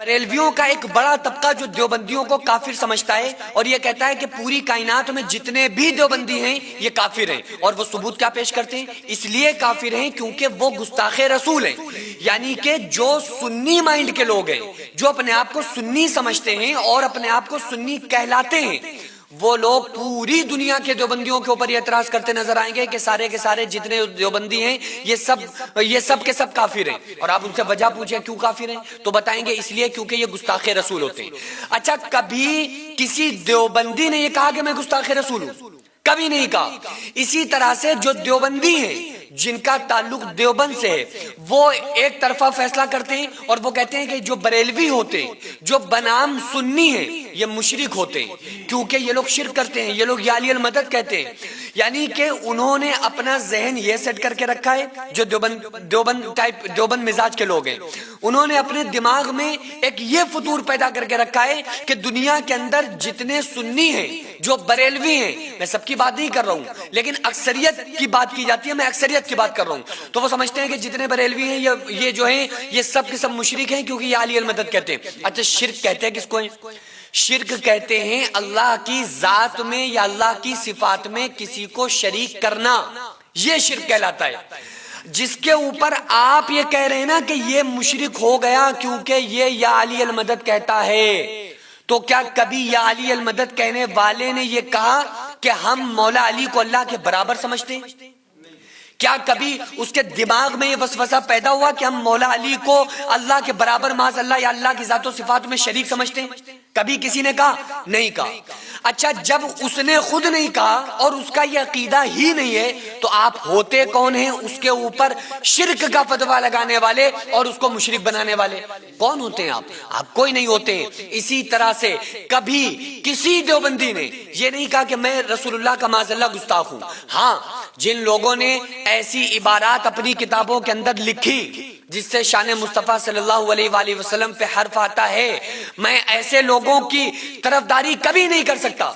بریلویوں کا ایک بڑا طبقہ جو دیوبندیوں کو کافر سمجھتا ہے اور یہ کہتا ہے کہ پوری کائنات میں جتنے بھی دیوبندی ہیں یہ کافر ہیں، اور وہ ثبوت کیا پیش کرتے ہیں؟ اس لیے کافر ہیں کیونکہ وہ گستاخ رسول ہیں، یعنی کہ جو سنی مائنڈ کے لوگ ہیں، جو اپنے آپ کو سنی سمجھتے ہیں اور اپنے آپ کو سنی کہلاتے ہیں، وہ لوگ پوری دنیا کے دیوبندیوں کے اوپر یہ اعتراض کرتے نظر آئیں گے کہ سارے کے سارے جتنے دیوبندی ہیں یہ سب کے سب کافر ہیں۔ اور آپ ان سے وجہ پوچھیں کیوں کافر ہیں تو بتائیں گے اس لیے کیونکہ یہ گستاخ رسول ہوتے ہیں۔ اچھا، کبھی کسی دیوبندی نے یہ کہا کہ میں گستاخ رسول ہوں؟ کبھی نہیں کہا۔ اسی طرح سے جو دیوبندی ہیں جن کا تعلق دیوبند سے ہے وہ ایک طرفہ فیصلہ کرتے ہیں اور وہ کہتے ہیں کہ جو بریلوی ہوتے ہیں، جو بنام سنی ہیں، یہ مشرک ہوتے ہیں کیونکہ یہ لوگ شرک کرتے ہیں، یہ لوگ یا علی المدد کہتے ہیں۔ یعنی کہ انہوں نے اپنا ذہن یہ سیٹ کر کے رکھا ہے، جو دیوبند مزاج کے لوگ ہیں، انہوں نے اپنے دماغ میں ایک یہ فطور پیدا کر کے رکھا ہے کہ دنیا کے اندر جتنے سنی ہیں، جو بریلوی ہیں، میں سب کی بات نہیں کر رہا ہوں لیکن اکثریت کی بات کی جاتی ہے، میں اکثریت کی بات کر رہا ہوں، تو وہ سمجھتے ہیں کہ جتنے بریلوی ہیں یہ جو ہیں یہ سب کے سب مشرک ہیں کیونکہ یہ علی المدد کہتے ہیں۔ اچھا، شرک کہتے ہیں کس کو ہیں؟ شرک کہتے ہیں اللہ کی ذات میں یا اللہ کی صفات میں کسی کو شریک کرنا، یہ شرک کہلاتا ہے۔ جس کے اوپر آپ یہ کہہ رہے ہیں نا کہ یہ مشرک ہو گیا کیونکہ یہ یا علی المدد کہتا ہے، تو کیا کبھی یا علی المدد کہنے والے نے یہ کہا کہ ہم مولا علی کو اللہ کے برابر سمجھتے ہیں؟ کیا کبھی اس کے دماغ میں یہ وسوسہ پیدا ہوا کہ ہم مولا علی کو اللہ کے برابر معاذ اللہ یا اللہ کی ذات و صفات میں شریک سمجھتے ہیں؟ کبھی کسی نے کہا؟ نہیں کہا۔ اچھا، جب اس نے خود نہیں کہا اور اس کا یہ عقیدہ ہی نہیں ہے تو آپ ہوتے کون ہیں اس کے اوپر شرک کا فتویٰ لگانے والے اور اس کو مشرک بنانے والے؟ کون ہوتے ہیں آپ کوئی نہیں ہوتے ہیں۔ اسی طرح سے کبھی کسی دیوبندی نے یہ نہیں کہا کہ میں رسول اللہ کا معاذ اللہ گستاخ ہوں۔ ہاں، جن لوگوں نے ایسی عبارات اپنی کتابوں کے اندر لکھی جس سے شان مصطفیٰ صلی اللہ علیہ وآلہ وسلم پہ حرف آتا ہے، میں ایسے لوگوں کی طرفداری کبھی نہیں کر سکتا،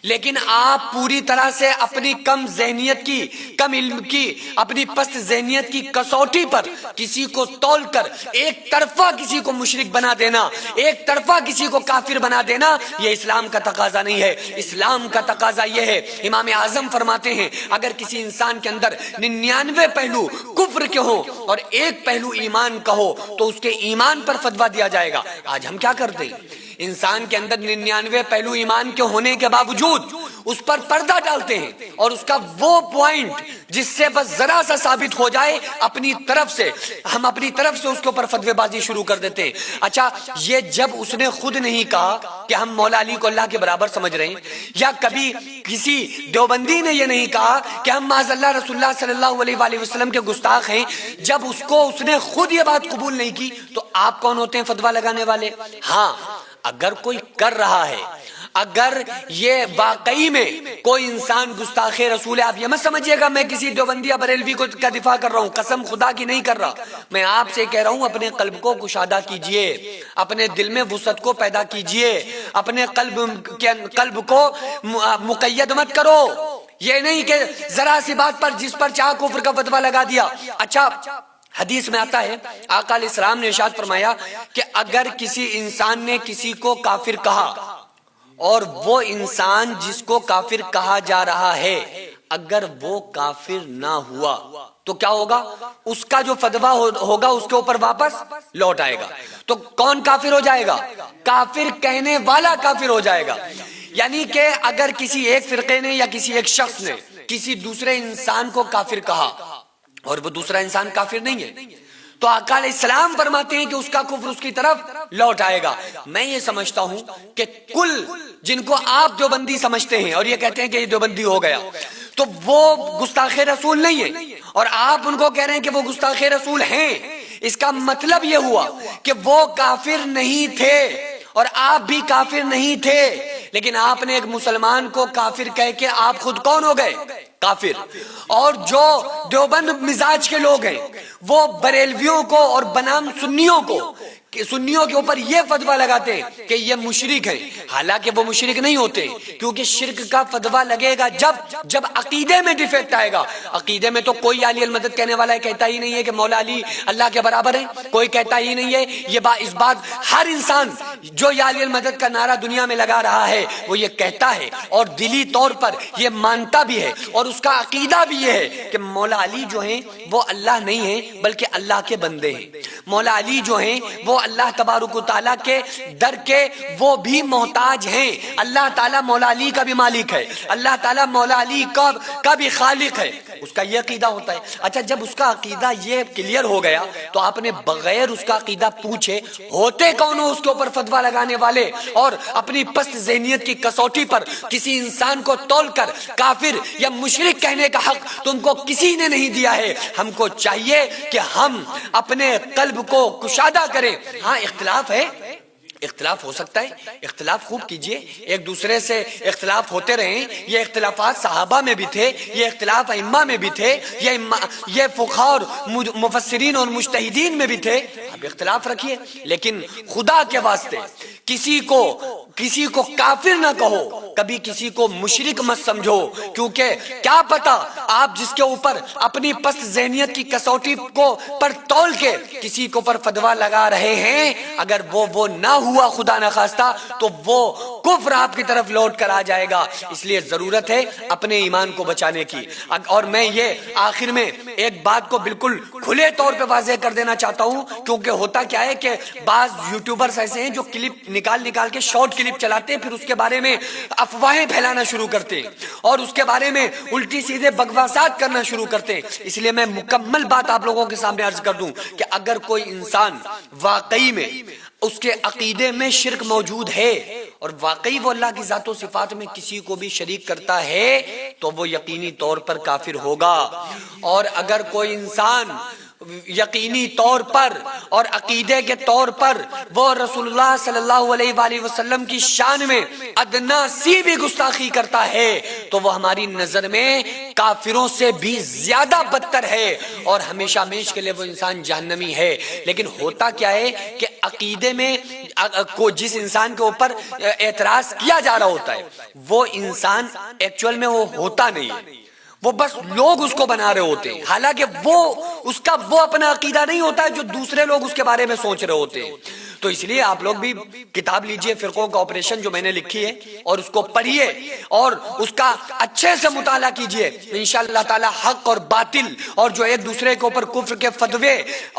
لیکن آپ پوری طرح سے اپنی کم ذہنیت کی، کم علم کی، اپنی پست ذہنیت کی کسوٹی پر کسی کو تول کر ایک طرفہ کسی کو مشرک بنا دینا، ایک طرفہ کسی کو کافر بنا دینا، یہ اسلام کا تقاضا نہیں ہے۔ اسلام کا تقاضا یہ ہے، امام اعظم فرماتے ہیں اگر کسی انسان کے اندر 99 پہلو کفر کے ہوں اور ایک پہلو ایمان کا ہو تو اس کے ایمان پر فتویٰ دیا جائے گا۔ آج ہم کیا کرتے ہیں؟ انسان کے اندر 99 پہلو ایمان کے ہونے کے باوجود اس پر پردہ ڈالتے ہیں اور اس کا وہ پوائنٹ جس سے بس ذرا سا ثابت ہو جائے ہم اپنی طرف سے اس کے اوپر فتوی بازی شروع کر دیتے ہیں۔ اچھا، یہ جب اس نے خود نہیں کہا کہ ہم مولا علی کو اللہ کے برابر سمجھ رہے ہیں، یا کبھی کسی دیوبندی نے یہ نہیں کہا کہ ہم معاذ اللہ رسول اللہ صلی اللہ علیہ وآلہ وسلم کے گستاخ ہیں، جب اس نے خود یہ بات قبول نہیں کی تو آپ کون ہوتے ہیں فتویٰ لگانے والے؟ ہاں، اگر کوئی کر رہا ہے، اگر یہ واقعی میں کوئی انسان گستاخ رسول ہے، آپ یہ مت سمجھیے گا میں کسی دیوبندی یا بریلوی کا دفاع کر رہا ہوں، قسم خدا کی نہیں کر رہا، میں آپ سے کہہ رہا ہوں اپنے قلب کو کشادہ کیجئے، اپنے دل میں وسعت کو پیدا کیجئے، اپنے قلب کو مقید مت کرو۔ یہ نہیں کہ ذرا سی بات پر جس پر چاہ کفر کا فتویٰ لگا دیا۔ اچھا، حدیث میں آتا ہے آقا علیہ السلام نے ارشاد فرمایا کہ اگر کسی انسان نے کسی کو کافر کہا اور وہ انسان جس کو کافر کہا جا رہا ہے اگر وہ کافر نہ ہوا تو کیا ہوگا؟ اس کا جو فتویٰ ہوگا اس کے اوپر واپس لوٹ آئے گا۔ تو کون کافر ہو جائے گا؟ کافر کہنے والا کافر ہو جائے گا۔ یعنی کہ اگر کسی ایک فرقے نے یا کسی ایک شخص نے کسی دوسرے انسان کو کافر کہا اور وہ دوسرا انسان کافر نہیں ہے تو آقا علیہ السلام فرماتے ہیں کہ اس کا کفر اس کی طرف لوٹ آئے گا۔ میں یہ سمجھتا ہوں کہ کل جن کو آپ دیوبندی سمجھتے ہیں اور یہ کہتے ہیں کہ یہ دیوبندی ہو گیا تو وہ گستاخ رسول نہیں ہے، اور آپ ان کو کہہ رہے ہیں کہ وہ گستاخ رسول ہیں، اس کا مطلب یہ ہوا کہ وہ کافر نہیں تھے اور آپ بھی کافر نہیں تھے، لیکن آپ نے ایک مسلمان کو کافر کہہ کے آپ خود کون ہو گئے؟ کافر۔ اور جو دیوبند مزاج کے لوگ ہیں وہ بریلویوں کو اور بنام سنیوں کو کہ سنیوں کے اوپر یہ فتویٰ لگاتے ہیں کہ یہ مشرک ہیں، حالانکہ وہ مشرک نہیں ہوتے، کیونکہ شرک کا فتویٰ لگے گا جب عقیدے میں ڈیفیکٹ آئے گا۔ عقیدے میں تو کوئی علی المدد کہنے والا کہتا ہی نہیں ہے کہ مولا علی اللہ کے برابر ہے، کوئی کہتا ہی نہیں ہے۔ اس بات ہر انسان جو یا علی المدد کا نعرہ دنیا میں لگا رہا ہے وہ یہ کہتا ہے اور دلی طور پر یہ مانتا بھی ہے، اور اس کا عقیدہ بھی یہ ہے کہ مولا علی جو ہیں وہ اللہ نہیں ہیں بلکہ اللہ کے بندے ہیں۔ مولا علی جو ہیں وہ اللہ تبارک و تعالیٰ کے در کے وہ بھی محتاج ہیں۔ اللہ تعالیٰ مولا علی کا بھی مالک ہے، اللہ تعالیٰ مولا علی کا بھی خالق ہے، اس کا یہ عقیدہ ہوتا ہے۔ اچھا، جب اس کا عقیدہ یہ کلیئر ہو گیا تو آپ نے بغیر اس کا عقیدہ پوچھے ہوتے کون ہو اس کے اوپر فتویٰ لگانے والے، اور اپنی پست ذہنیت کی کسوٹی پر کسی انسان کو تول کر کافر یا مشرک کہنے کا حق تم کو کسی نے نہیں دیا ہے۔ ہم کو چاہیے کہ ہم اپنے قلب کو کشادہ کریں۔ ہاں، اختلاف ہے، اختلاف ہو سکتا ہے، اختلاف خوب کیجئے، ایک دوسرے سے اختلاف ہوتے رہیں۔ یہ اختلافات صحابہ میں بھی تھے، یہ اختلاف ائمہ میں بھی تھے، یہ فقہاء اور مفسرین اور مجتہدین میں بھی تھے۔ اب اختلاف رکھیے، لیکن خدا کے واسطے کسی کو کافر نہ کہو، کبھی کسی کو مشرک مت سمجھو، کیونکہ کیا پتا آپ جس کے اوپر اپنی پست ذہنیت کی کسوٹی کو پر تول کے کسی کو پر فتویٰ لگا رہے ہیں، اگر وہ نہ ہوا خدا نخواستہ تو وہ کفر آپ کی طرف لوٹ کر آ جائے گا۔ اس لیے ضرورت ہے اپنے ایمان کو بچانے کی۔ اور میں یہ آخر میں ایک بات کو بالکل کھلے طور پہ واضح کر دینا چاہتا ہوں، کیونکہ ہوتا کیا ہے کہ بعض یوٹیوبرز ایسے ہیں جو کلپ نکال کے شارٹ کلپ چلاتے ہیں، پھر اس کے بارے میں افواہیں پھیلانا شروع کرتے ہیں اور اس کے بارے میں الٹی سیدھے بکواسات کرنا شروع کرتے ہیں۔ اس لیے میں مکمل بات آپ لوگوں کے سامنے عرض کر دوں کہ اگر کوئی انسان واقعی میں اس کے عقیدے میں شرک موجود ہے اور واقعی وہ اللہ کی ذات و صفات میں کسی کو بھی شریک کرتا ہے تو وہ یقینی طور پر کافر ہوگا۔ اور اگر کوئی انسان یقینی طور پر اور عقیدے کے طور پر وہ رسول اللہ صلی اللہ علیہ وآلہ وسلم کی شان میں ادنا سی بھی گستاخی کرتا ہے تو وہ ہماری نظر میں کافروں سے بھی زیادہ بدتر ہے اور ہمیشہ ہمیشہ کے لیے وہ انسان جہنمی ہے۔ لیکن ہوتا کیا ہے کہ عقیدے میں جس انسان کے اوپر اعتراض کیا جا رہا ہوتا ہے وہ انسان ایکچوئل میں وہ ہوتا نہیں ہے، وہ بس لوگ اس کو بنا رہے ہوتے ہیں، حالانکہ وہ اپنا عقیدہ نہیں ہوتا ہے جو دوسرے لوگ اس کے بارے میں سوچ رہے ہوتے ہیں۔ تو اس لیے آپ لوگ بھی کتاب لیجئے فرقوں کا آپریشن جو میں نے لکھی ہے اور اس کو پڑھیے اور اس کا اچھے سے مطالعہ کیجئے۔ انشاءاللہ تعالی حق اور باطل اور جو ایک دوسرے کے اوپر کفر کے فتوے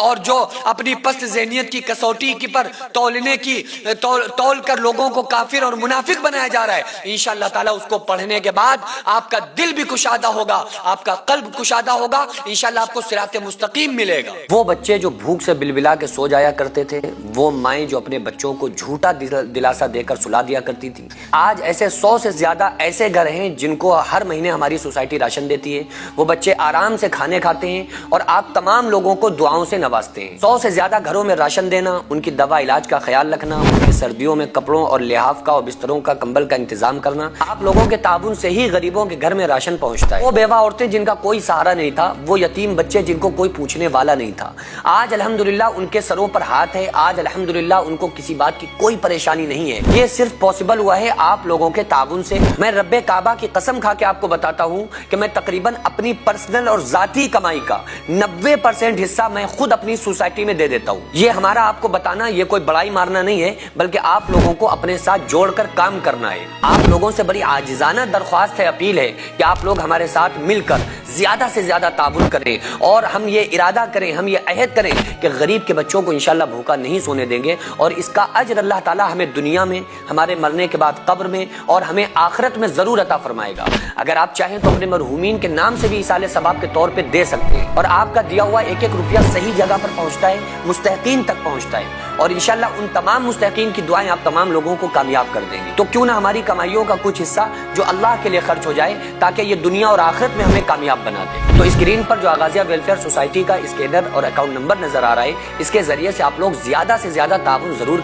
اور جو اپنی پست ذہنیت کی کسوٹی کی پر تول کر لوگوں کو کافر اور منافق بنایا جا رہا ہے، انشاءاللہ تعالی اس کو پڑھنے کے بعد آپ کا دل بھی کشادہ ہوگا، آپ کا قلب کشادہ ہوگا، انشاءاللہ آپ کو صراط مستقیم ملے گا۔ وہ بچے جو بھوک سے بلبلا کے سو جایا کرتے تھے، وہ مائیں جو اپنے بچوں کو جھوٹا دلاسا دے کر سلا دیا کرتی تھی، آج ایسے 100 سے زیادہ ایسے گھر ہیں جن کو ہر مہینے ہماری سوسائٹی راشن دیتی ہے، وہ بچے آرام سے کھانے کھاتے ہیں اور آپ تمام لوگوں کو دعاؤں سے نوازتے ہیں۔ 100 سے زیادہ گھروں میں راشن دینا، ان کی دوا علاج کا خیال رکھنا، ان کی سردیوں میں کپڑوں اور لحاف کا اور بستروں کا کمبل کا انتظام کرنا، آپ لوگوں کے تعاون سے ہی غریبوں کے گھر میں راشن پہنچتا ہے۔ وہ بیوہ عورتیں جن کا کوئی سہارا نہیں تھا، وہ یتیم بچے جن کو کوئی پوچھنے والا نہیں تھا، آج الحمدللہ ان کے سروں پر ہاتھ ہے، آج الحمدللہ ان کو کسی بات کی کوئی پریشانی نہیں ہے۔ یہ صرف پاسبل ہوا ہے آپ لوگوں کے تعاون سے۔ میں رب کعبہ کی قسم کھا کے آپ کو بتاتا ہوں کہ میں تقریباً اپنی پرسنل اور ذاتی کمائی کا 90% حصہ میں خود اپنی سوسائٹی میں دے دیتا ہوں۔ یہ ہمارا آپ کو بتانا یہ کوئی بڑائی مارنا نہیں ہے، بلکہ آپ لوگوں کو اپنے ساتھ جوڑ کر کام کرنا ہے۔ آپ لوگوں سے بڑی عاجزانہ درخواست ہے، اپیل ہے کہ آپ لوگ ہمارے ساتھ مل کر زیادہ سے زیادہ تعاون کریں اور ہم یہ ارادہ کریں، ہم یہ عہد کریں کہ غریب کے بچوں کو انشاءاللہ بھوکا نہیں سونے دیں گے، اور اس کا اجر اللہ تعالیٰ ہمیں دنیا میں، ہمارے مرنے کے بعد قبر میں اور ہمیں آخرت میں ضرور عطا فرمائے گا۔ اگر آپ چاہیں تو اپنے مرحومین کے نام سے بھی ایصال ثواب کے طور پہ دے سکتے ہیں، اور آپ کا دیا ہوا ایک ایک روپیہ صحیح جگہ پر پہنچتا ہے، مستحقین تک پہنچتا ہے، اور انشاءاللہ ان تمام مستحقین کی دعائیں آپ تمام لوگوں کو کامیاب کر دیں گے۔ تو کیوں نہ ہماری کمائیوں کا کچھ حصہ جو اللہ کے لیے خرچ ہو جائے تاکہ یہ دنیا اور آخرت میں ہمیں کامیاب بنا دے۔ تو اسکرین پر جو آغازیہ ویلفیئر سوسائٹی کا اسکینر اور اکاؤنٹ نمبر نظر آ رہا ہے، اس کے ذریعے سے آپ لوگ زیادہ سے زیادہ تعاون ضرور